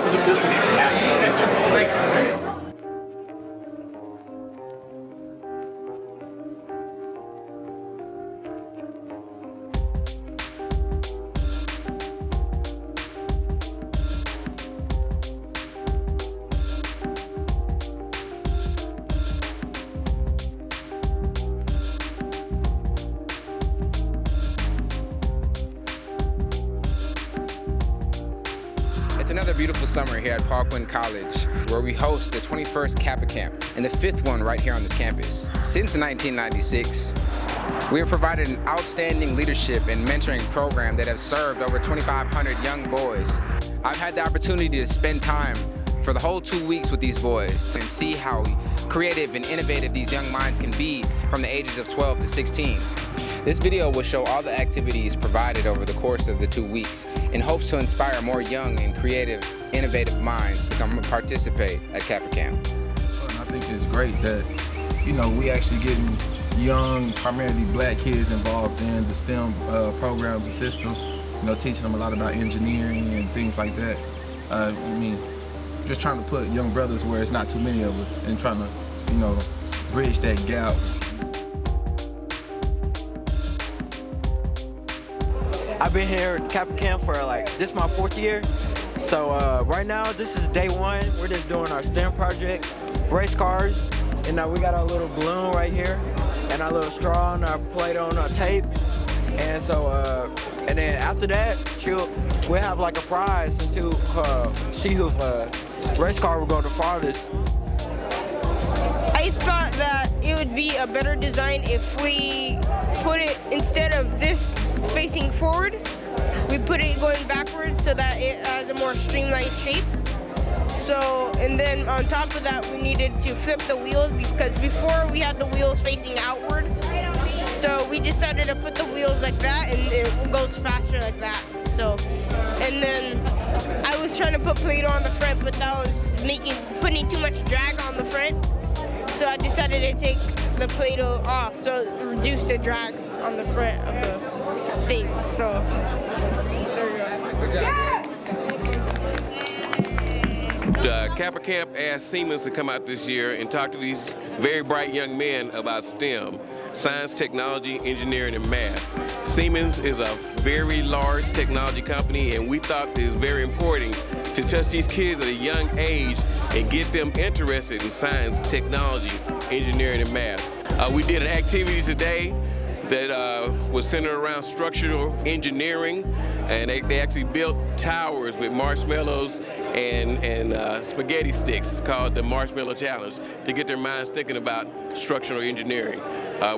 opposite distance. Thanks. It's another beautiful summer here at Paul Quinn College, where we host the 21st Kappa Kamp and the 5th one right here on this campus. Since 1996, we have provided an outstanding leadership and mentoring program that has served over 2,500 young boys. I've had the opportunity to spend time for the whole 2 weeks with these boys and see how creative and innovative these young minds can be from the ages of 12 to 16. This video will show all the activities provided over the course of the 2 weeks in hopes to inspire more young and creative, innovative minds to come and participate at Kappa Kamp. I think it's great that, we actually getting young, primarily black kids involved in the STEM programs and systems, teaching them a lot about engineering and things like that. Just trying to put young brothers where it's not too many of us and trying to, bridge that gap. I've been here at Kappa Kamp for this is my 4th year. So right now, this is day 1. We're just doing our STEM project, race cars, and we got our little balloon right here, and our little straw and our Play-Doh and our tape. And so, and then after that, we'll have a prize to see whose race car will go the farthest. I thought that it would be a better design if we put it, instead of this facing forward, we put it going backwards so that it has a more streamlined shape. So, and then on top of that, we needed to flip the wheels because before we had the wheels facing outward. So we decided to put the wheels like that and it goes faster like that. So, and then I was trying to put Play-Doh on the front, but that was putting too much drag on the front. So I decided to take the Play-Doh off, so it reduced the drag on the front of the thing. So there you go. Good job. Kappa Kamp asked Siemens to come out this year and talk to these very bright young men about STEM, science, technology, engineering, and math. Siemens is a very large technology company, and we thought it was very important to touch these kids at a young age and get them interested in science, technology, engineering, and math. We did an activity today that was centered around structural engineering, and they actually built towers with marshmallows and spaghetti sticks called the Marshmallow Challenge to get their minds thinking about structural engineering.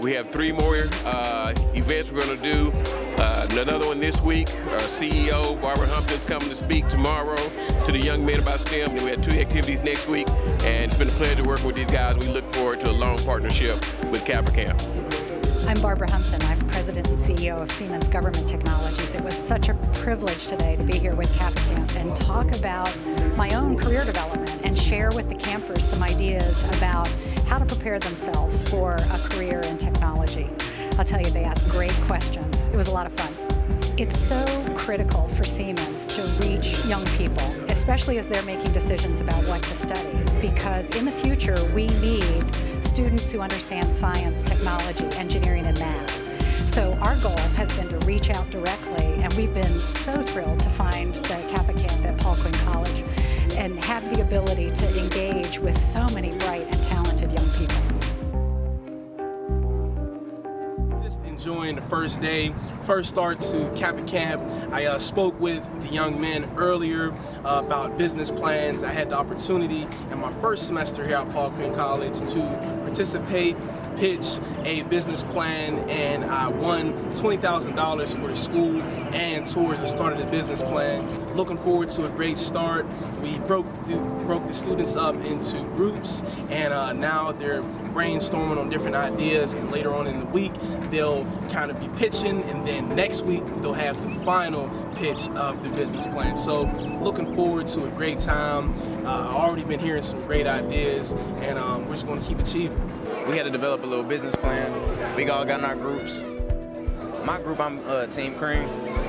We have 3 more events we're going to do. Another one this week. Our CEO, Barbara Humpton's coming to speak tomorrow to the young men about STEM. And we have 2 activities next week, and it's been a pleasure working with these guys. We look forward to a long partnership with Kappa Kamp. I'm Barbara Humpton. I'm President and CEO of Siemens Government Technologies. It was such a privilege today to be here with Kappa Kamp and talk about my own career development and share with the campers some ideas about how to prepare themselves for a career in technology. I'll tell you, they asked great questions. It was a lot of fun. It's so critical for Siemens to reach young people, especially as they're making decisions about what to study, because in the future we need students who understand science, technology, engineering, and math. So our goal has been to reach out directly, and we've been so thrilled to find the Kappa Kamp at Paul Quinn College and have the ability to engage with so many bright and talented young people. Enjoying the first day, first start to Kappa Kamp. I spoke with the young men earlier about business plans. I had the opportunity in my first semester here at Paul Quinn College to participate, pitch a business plan, and I won $20,000 for the school and towards the start of the business plan. Looking forward to a great start. We broke the students up into groups, and now they're brainstorming on different ideas, and later on in the week they'll kind of be pitching, and then next week they'll have the final pitch of the business plan. So looking forward to a great time. I've already been hearing some great ideas, and we're just going to keep achieving. We had to develop a little business plan. We all got in our groups. My group, I'm Team Cream,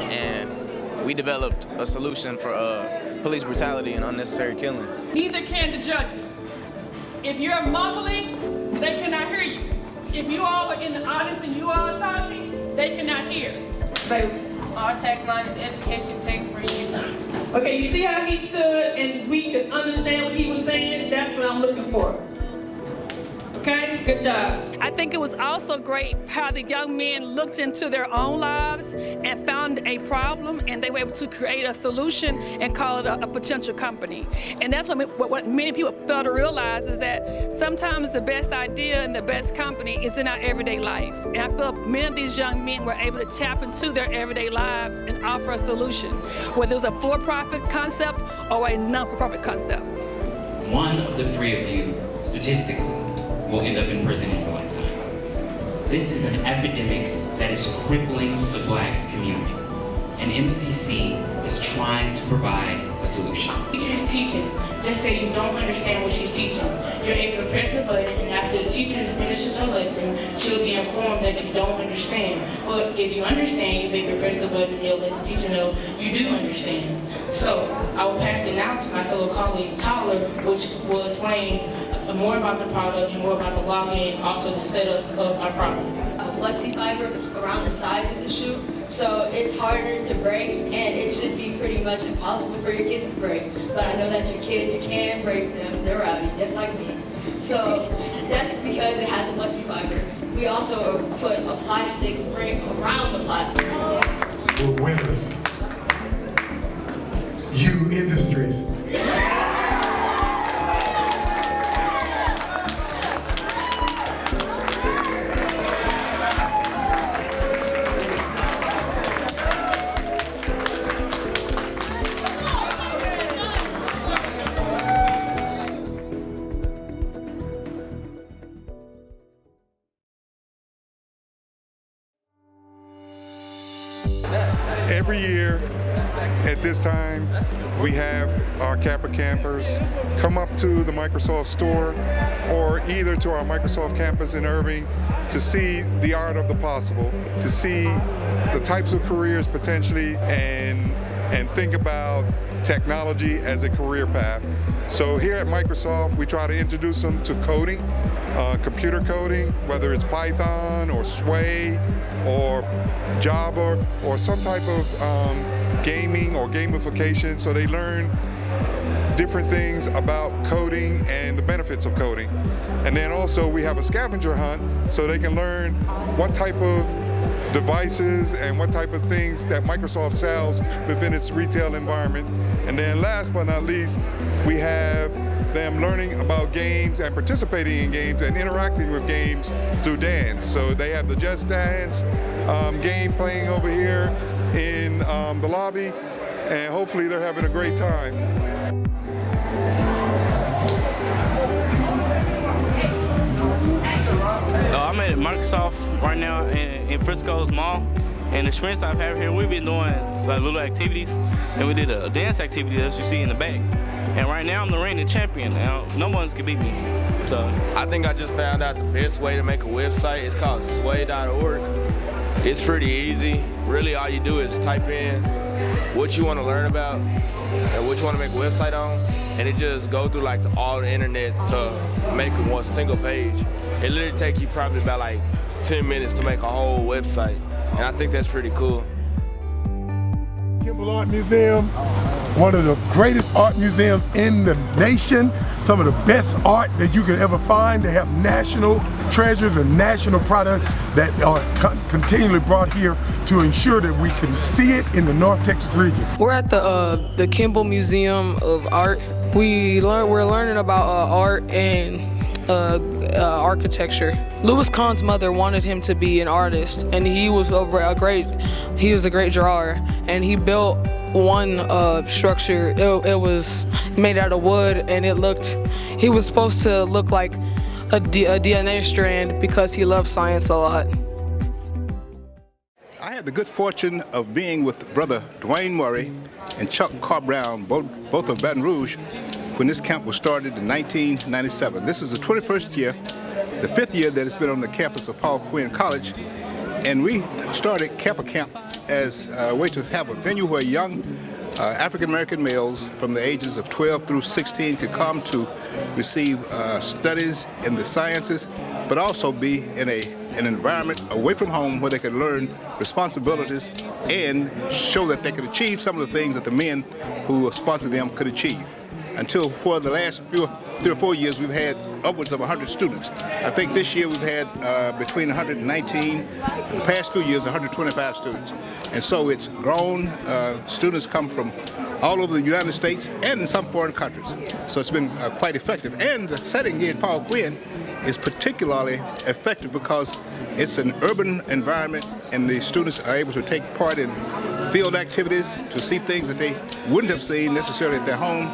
and we developed a solution for police brutality and unnecessary killing. Neither can the judges. If you're mumbling, they cannot hear you. If you all are in the audience and you all are talking, they cannot hear. Baby. Our tagline is education tech for you. Okay, you see how he stood and we could understand what he was saying? That's what I'm looking for. Okay, good job. I think it was also great how the young men looked into their own lives and found a problem, and they were able to create a solution and call it a potential company. And that's what many people fail to realize, is that sometimes the best idea and the best company is in our everyday life. And I feel many of these young men were able to tap into their everyday lives and offer a solution, whether it was a for-profit concept or a non-for-profit concept. One of the three of you, statistically, will end up in prison in your lifetime. This is an epidemic that is crippling the Black community, and MCC is trying to provide a solution. Teacher is teaching. Just say you don't understand what she's teaching. You're able to press the button, and after the teacher finishes her lesson, she'll be informed that you don't understand. But if you understand, you'll be able to press the button and you'll let the teacher know you do understand. So I will pass it now to my fellow colleague Tyler, which will explain more about the product and more about the login, and also the setup of our product. A flexi fiber around the sides of the shoe, so it's harder to break, and it should be pretty much impossible for your kids to break. But I know that your kids can break them. They're rowdy, just like me. So that's because it has a flexi fiber. We also put a plastic ring around the plastic. We're winners. You Industries. Every year at this time, we have our Kappa campers come up to the Microsoft store or either to our Microsoft campus in Irving to see the art of the possible, to see the types of careers potentially and think about technology as a career path. So here at Microsoft, we try to introduce them to coding, computer coding, whether it's Python or Sway or Java or some type of gaming or gamification, so they learn different things about coding and the benefits of coding. And then also we have a scavenger hunt so they can learn what type of devices and what type of things that Microsoft sells within its retail environment. And then last but not least, we have them learning about games and participating in games and interacting with games through dance. So they have the Just Dance game playing over here in the lobby, and hopefully they're having a great time. I'm at Microsoft right now in Frisco's Mall, and the experience I've had here, we've been doing like little activities, and we did a dance activity as you see in the back. And right now I'm the reigning champion. Now no one's can beat me. So I think I just found out the best way to make a website. It's called sway.org. It's pretty easy. Really all you do is type in what you want to learn about and what you want to make a website on, and it just go through like all the internet to make one single page. It literally takes you probably about like 10 minutes to make a whole website, and I think that's pretty cool. Kimball Art Museum, one of the greatest art museums in the nation, some of the best art that you could ever find. They have national treasures and national products that are continually brought here to ensure that we can see it in the North Texas region. We're at the Kimball Museum of Art. We're learning about art and architecture. Louis Kahn's mother wanted him to be an artist, and he was a great drawer, and he built one structure. It was made out of wood, and he was supposed to look like a DNA strand because he loved science a lot. I had the good fortune of being with Brother Dwayne Murray and Chuck Carr Brown, both of Baton Rouge, when this camp was started in 1997. This is the 21st year, the 5th year that it's been on the campus of Paul Quinn College. And we started Kappa Kamp as a way to have a venue where young African American males from the ages of 12 through 16 could come to receive studies in the sciences, but also be in an environment away from home where they could learn responsibilities and show that they could achieve some of the things that the men who sponsored them could achieve. Until for the last 3 or 4 years, we've had upwards of 100 students. I think this year we've had between 119, in the past few years, 125 students. And so it's grown. Students come from all over the United States and in some foreign countries. So it's been quite effective. And the setting here at Paul Quinn is particularly effective because it's an urban environment and the students are able to take part in field activities, to see things that they wouldn't have seen necessarily at their home.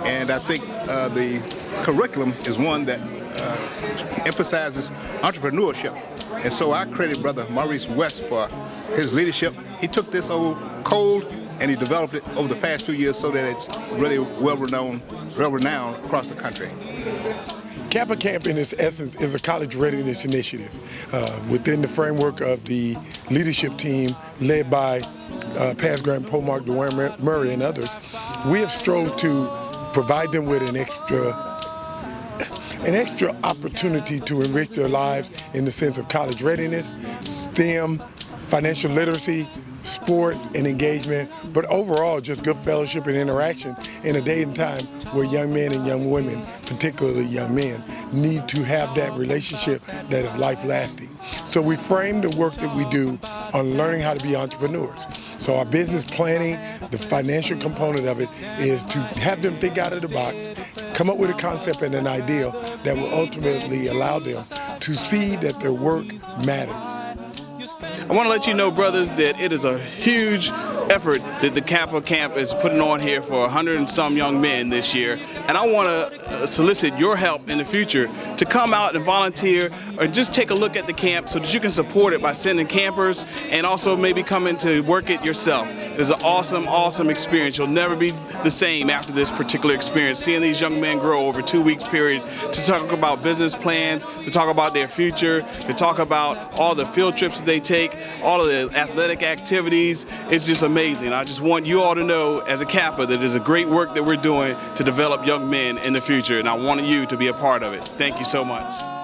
And I think the curriculum is one that emphasizes entrepreneurship. And so I credit Brother Maurice West for his leadership. He took this old cold and he developed it over the past few years so that it's really well-renowned across the country. Kappa Kamp, in its essence, is a college readiness initiative within the framework of the leadership team led by past Grand Pope Mark Dwayne Murray and others. We have strove to provide them with an extra opportunity to enrich their lives in the sense of college readiness, STEM, financial literacy, sports and engagement, but overall just good fellowship and interaction in a day and time where young men and young women, particularly young men, need to have that relationship that is life-lasting. So we frame the work that we do on learning how to be entrepreneurs. So our business planning, the financial component of it, is to have them think out of the box, come up with a concept and an ideal that will ultimately allow them to see that their work matters. I want to let you know, brothers, that it is a huge effort that the Kappa Kamp is putting on here for 100 and some young men this year. And I want to solicit your help in the future to come out and volunteer or just take a look at the camp so that you can support it by sending campers and also maybe coming to work it yourself. It is an awesome, awesome experience. You'll never be the same after this particular experience. Seeing these young men grow over 2 weeks period to talk about business plans, to talk about their future, to talk about all the field trips that they take, all of the athletic activities. It's just amazing. I just want you all to know as a Kappa that there's a great work that we're doing to develop young men in the future, and I want you to be a part of it. Thank you so much.